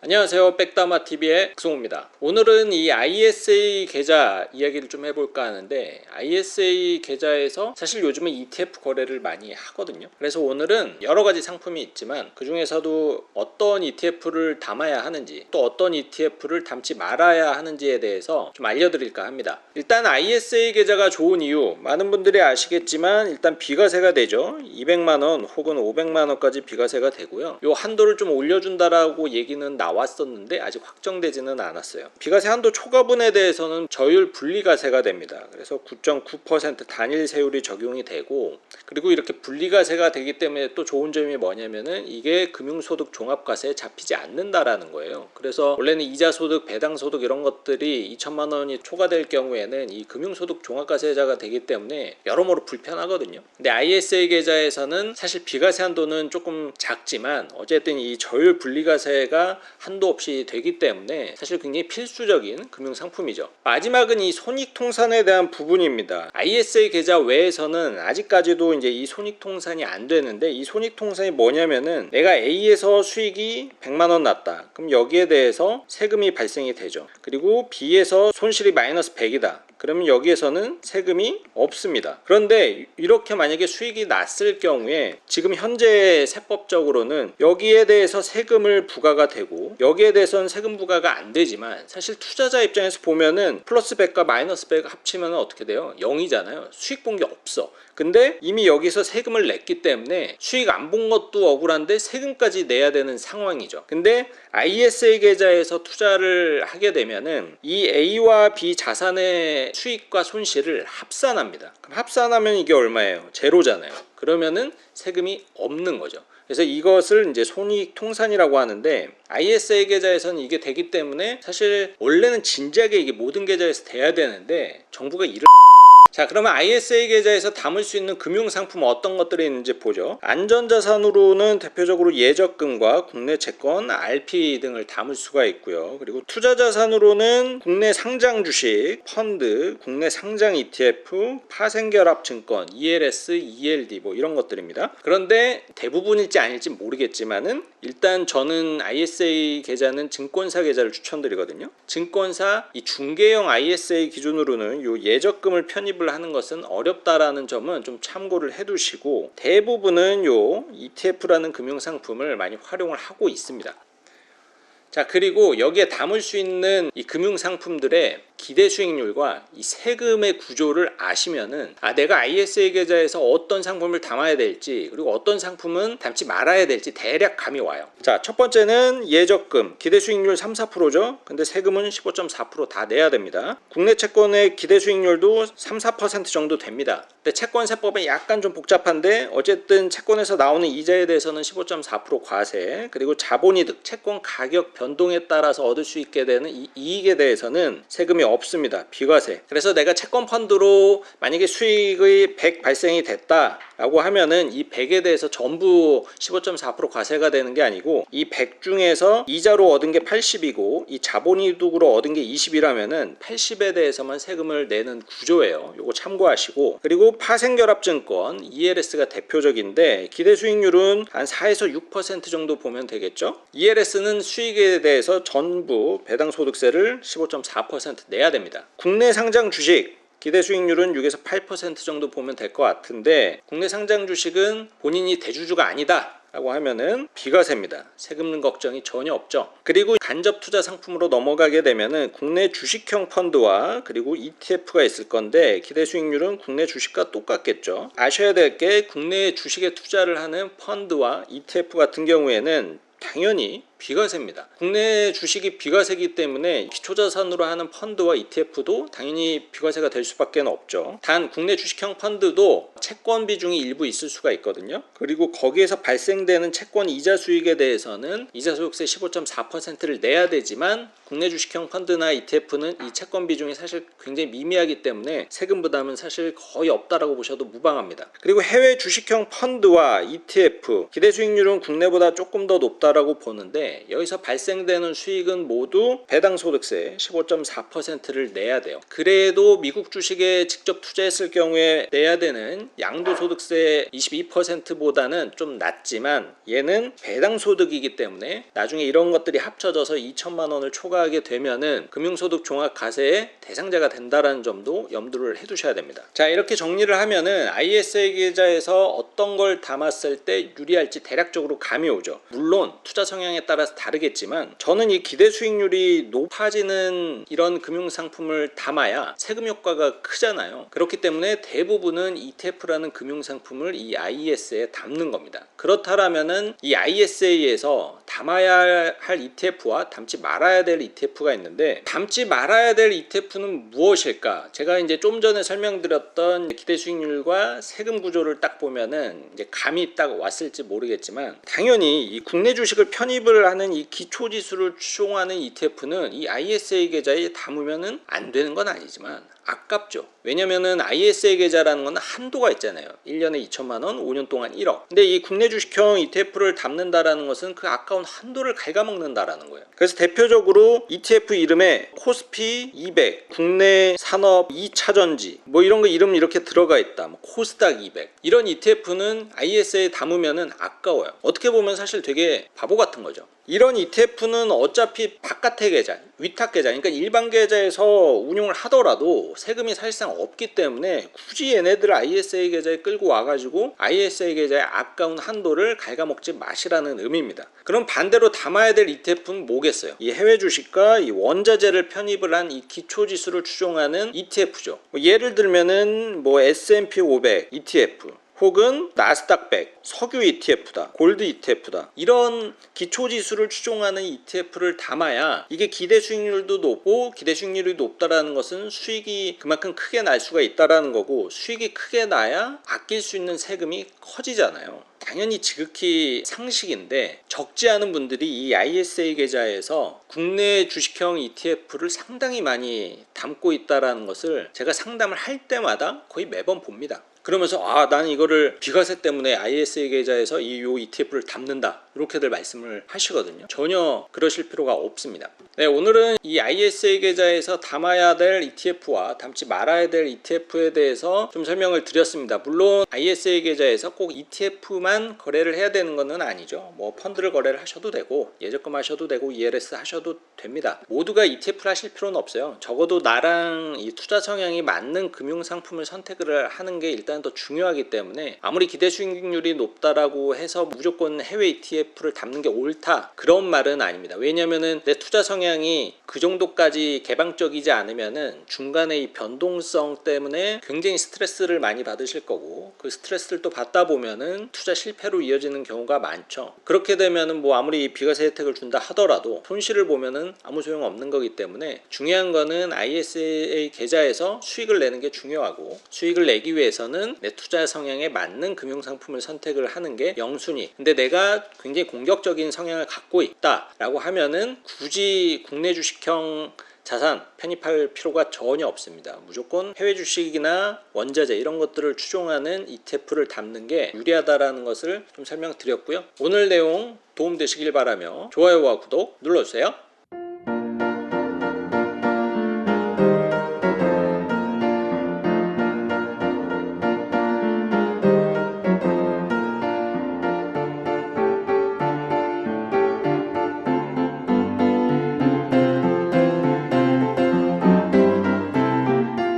안녕하세요. 백다마TV의 백송호입니다. 오늘은 이 ISA 계좌 이야기를 좀 해볼까 하는데, ISA 계좌에서 사실 요즘은 ETF 거래를 많이 하거든요. 그래서 오늘은 여러가지 상품이 있지만 그 중에서도 어떤 ETF를 담아야 하는지, 또 어떤 ETF를 담지 말아야 하는지에 대해서 좀 알려드릴까 합니다. 일단 ISA 계좌가 좋은 이유, 많은 분들이 아시겠지만 일단 비과세가 되죠. 200만원 혹은 500만원까지 비과세가 되고요. 요 한도를 좀 올려준다라고 얘기는 나왔었는데 아직 확정되지는 않았어요. 비과세 한도 초과분에 대해서는 저율 분리과세가 됩니다. 그래서 9.9% 단일 세율이 적용이 되고, 그리고 이렇게 분리과세가 되기 때문에 또 좋은 점이 뭐냐면은 이게 금융소득 종합과세에 잡히지 않는다라는 거예요. 그래서 원래는 이자소득, 배당소득 이런 것들이 2천만 원이 초과될 경우에는 이 금융소득 종합과세자가 되기 때문에 여러모로 불편하거든요. 근데 ISA 계좌에서는 사실 비과세 한도는 조금 작지만 어쨌든 이 저율 분리과세가 한도 없이 되기 때문에 사실 굉장히 필수적인 금융상품이죠. 마지막은 이 손익통산에 대한 부분입니다. ISA 계좌 외에서는 아직까지도 이제 이 손익통산이 안 되는데, 이 손익통산이 뭐냐면은 내가 A에서 수익이 100만원 났다. 그럼 여기에 대해서 세금이 발생이 되죠. 그리고 B에서 손실이 마이너스 100이다. 그러면 여기에서는 세금이 없습니다. 그런데 이렇게 만약에 수익이 났을 경우에 지금 현재 세법적으로는 여기에 대해서 세금을 부과가 되고 여기에 대해서는 세금 부과가 안 되지만, 사실 투자자 입장에서 보면은 플러스 100과 마이너스 100 합치면 어떻게 돼요? 0이잖아요. 수익 본 게 없어. 근데 이미 여기서 세금을 냈기 때문에 수익 안 본 것도 억울한데 세금까지 내야 되는 상황이죠. 근데 ISA 계좌에서 투자를 하게 되면은 이 A와 B 자산의 수익과 손실을 합산합니다. 그럼 합산하면 이게 얼마예요? 제로잖아요. 그러면은 세금이 없는 거죠. 그래서 이것을 이제 손익통산이라고 하는데, ISA 계좌에서는 이게 되기 때문에 사실 원래는 진작에 이게 모든 계좌에서 돼야 되는데 정부가 이를 자, 그러면 ISA 계좌에서 담을 수 있는 금융상품 어떤 것들이 있는지 보죠. 안전자산으로는 대표적으로 예적금과 국내 채권, RP 등을 담을 수가 있고요. 그리고 투자자산으로는 국내 상장 주식, 펀드, 국내 상장 ETF, 파생결합증권, ELS, ELD 뭐 이런 것들입니다. 그런데 대부분일지 아닐지 모르겠지만은 일단 저는 ISA 계좌는 증권사 계좌를 추천드리거든요. 증권사 이 중개형 ISA 기준으로는 요 예적금을 편입을 하는 것은 어렵다라는 점은 좀 참고를 해두시고, 대부분은 요 ETF라는 금융상품을 많이 활용을 하고 있습니다. 자, 그리고 여기에 담을 수 있는 이 금융상품들의 기대 수익률과 이 세금의 구조를 아시면은 내가 ISA 계좌에서 어떤 상품을 담아야 될지, 그리고 어떤 상품은 담지 말아야 될지 대략 감이 와요. 자, 첫 번째는 예적금 기대 수익률 3, 4%죠. 근데 세금은 15.4% 다 내야 됩니다. 국내 채권의 기대 수익률도 3, 4% 정도 됩니다. 근데 채권세법은 약간 좀 복잡한데 어쨌든 채권에서 나오는 이자에 대해서는 15.4% 과세, 그리고 자본이득, 채권 가격 변동에 따라서 얻을 수 있게 되는 이 이익에 대해서는 세금이 없습니다. 비과세. 그래서 내가 채권 펀드로 만약에 수익의 100 발생이 됐다 라고 하면은 이 100에 대해서 전부 15.4% 과세가 되는 게 아니고, 이 100 중에서 이자로 얻은 게 80이고 이 자본이득으로 얻은 게 20이라면은 80에 대해서만 세금을 내는 구조예요. 요거 참고하시고, 그리고 파생결합증권 ELS가 대표적인데 기대 수익률은 한 4에서 6% 정도 보면 되겠죠. ELS는 수익에 대해서 전부 배당소득세를 15.4% 내야 됩니다. 국내 상장 주식 기대 수익률은 6에서 8% 정도 보면 될 것 같은데, 국내 상장 주식은 본인이 대주주가 아니다 라고 하면은 비과세입니다. 세금 걱정이 전혀 없죠. 그리고 간접 투자 상품으로 넘어가게 되면은 국내 주식형 펀드와 그리고 ETF가 있을 건데 기대 수익률은 국내 주식과 똑같겠죠. 아셔야 될 게 국내 주식에 투자를 하는 펀드와 ETF 같은 경우에는 당연히 비과세입니다. 국내 주식이 비과세이기 때문에 기초자산으로 하는 펀드와 ETF도 당연히 비과세가 될 수밖에 없죠. 단 국내 주식형 펀드도 채권 비중이 일부 있을 수가 있거든요. 그리고 거기에서 발생되는 채권 이자 수익에 대해서는 이자소득세 15.4%를 내야 되지만, 국내 주식형 펀드나 ETF는 이 채권 비중이 사실 굉장히 미미하기 때문에 세금 부담은 사실 거의 없다라고 보셔도 무방합니다. 그리고 해외 주식형 펀드와 ETF 기대 수익률은 국내보다 조금 더 높다라고 보는데, 때문에 여기서 발생되는 수익은 모두 배당소득세 15.4%를 내야 돼요. 그래도 미국 주식에 직접 투자했을 경우에 내야 되는 양도소득세 22%보다는 좀 낮지만 얘는 배당소득이기 때문에 나중에 이런 것들이 합쳐져서 2천만 원을 초과하게 되면은 금융소득 종합과세의 대상자가 된다라는 점도 염두를 해두셔야 됩니다. 자, 이렇게 정리를 하면은 ISA 계좌에서 어떤 걸 담았을 때 유리할지 대략적으로 감이 오죠. 물론 투자 성향에 따라서 다르겠지만 저는 이 기대 수익률이 높아지는 이런 금융상품을 담아야 세금 효과가 크잖아요. 그렇기 때문에 대부분은 ETF라는 금융상품을 이 IS에 담는 겁니다. 그렇다면은 이 ISA에서 담아야 할 ETF와 담지 말아야 될 ETF가 있는데, 담지 말아야 될 ETF는 무엇일까? 제가 이제 좀 전에 설명드렸던 기대 수익률과 세금 구조를 딱 보면은 이제 감이 딱 왔을지 모르겠지만, 당연히 이 국내 주식을 편입을 하는 이 기초 지수를 추종하는 ETF는 이 ISA 계좌에 담으면은 안 되는 건 아니지만 아깝죠. 왜냐면은 ISA 계좌라는 건 한도가 있잖아요. 1년에 2천만 원, 5년 동안 1억. 근데 이 국내 주식형 ETF를 담는다라는 것은 그 아까운 한도를 갉아먹는다라는 거예요. 그래서 대표적으로 ETF 이름에 코스피 200, 국내 산업 2차전지 뭐 이런 거 이름 이렇게 들어가 있다. 뭐 코스닥 200. 이런 ETF는 ISA에 담으면은 아까워요. 어떻게 보면 사실 되게 바보 같은 거죠. 이런 ETF는 어차피 바깥의 계좌, 위탁 계좌, 그러니까 일반 계좌에서 운용을 하더라도 세금이 사실상 없기 때문에 굳이 얘네들 ISA 계좌에 끌고 와가지고 ISA 계좌의 아까운 한도를 갉아먹지 마시라는 의미입니다. 그럼 반대로 담아야 될 ETF는 뭐겠어요? 이 해외 주식과 이 원자재를 편입을 한 이 기초 지수를 추종하는 ETF죠. 예를 들면은 뭐 S&P 500 ETF, 혹은 나스닥 100, 석유 ETF다, 골드 ETF다, 이런 기초지수를 추종하는 ETF를 담아야 이게 기대 수익률도 높고, 기대 수익률이 높다라는 것은 수익이 그만큼 크게 날 수가 있다라는 거고, 수익이 크게 나야 아낄 수 있는 세금이 커지잖아요. 당연히 지극히 상식인데, 적지 않은 분들이 이 ISA 계좌에서 국내 주식형 ETF를 상당히 많이 담고 있다라는 것을 제가 상담을 할 때마다 거의 매번 봅니다. 그러면서 나는 이거를 비과세 때문에 ISA 계좌에서 요 ETF를 담는다, 이렇게들 말씀을 하시거든요. 전혀 그러실 필요가 없습니다. 네, 오늘은 이 ISA 계좌에서 담아야 될 ETF와 담지 말아야 될 ETF에 대해서 좀 설명을 드렸습니다. 물론 ISA 계좌에서 꼭 ETF만 거래를 해야 되는 것은 아니죠. 뭐 펀드를 거래를 하셔도 되고, 예적금 하셔도 되고, ELS 하셔도 됩니다. 모두가 ETF를 하실 필요는 없어요. 적어도 나랑 이 투자 성향이 맞는 금융상품을 선택을 하는 게 일단 더 중요하기 때문에, 아무리 기대 수익률이 높다라고 해서 무조건 해외 ETF를 담는 게 옳다, 그런 말은 아닙니다. 왜냐면은 내 투자 성향이 그 정도까지 개방적이지 않으면은 중간에 이 변동성 때문에 굉장히 스트레스를 많이 받으실 거고, 그 스트레스를 또 받다 보면은 투자 실패로 이어지는 경우가 많죠. 그렇게 되면은 뭐 아무리 비과세 혜택을 준다 하더라도 손실을 보면은 아무 소용 없는 거기 때문에, 중요한 거는 ISA 계좌에서 수익을 내는 게 중요하고, 수익을 내기 위해서는 내 투자 성향에 맞는 금융상품을 선택을 하는 게 영순위. 근데 내가 굉장히 공격적인 성향을 갖고 있다라고 하면은 굳이 국내 주식형 자산 편입할 필요가 전혀 없습니다. 무조건 해외 주식이나 원자재 이런 것들을 추종하는 ETF를 담는 게 유리하다라는 것을 좀 설명드렸고요. 오늘 내용 도움되시길 바라며 좋아요와 구독 눌러주세요.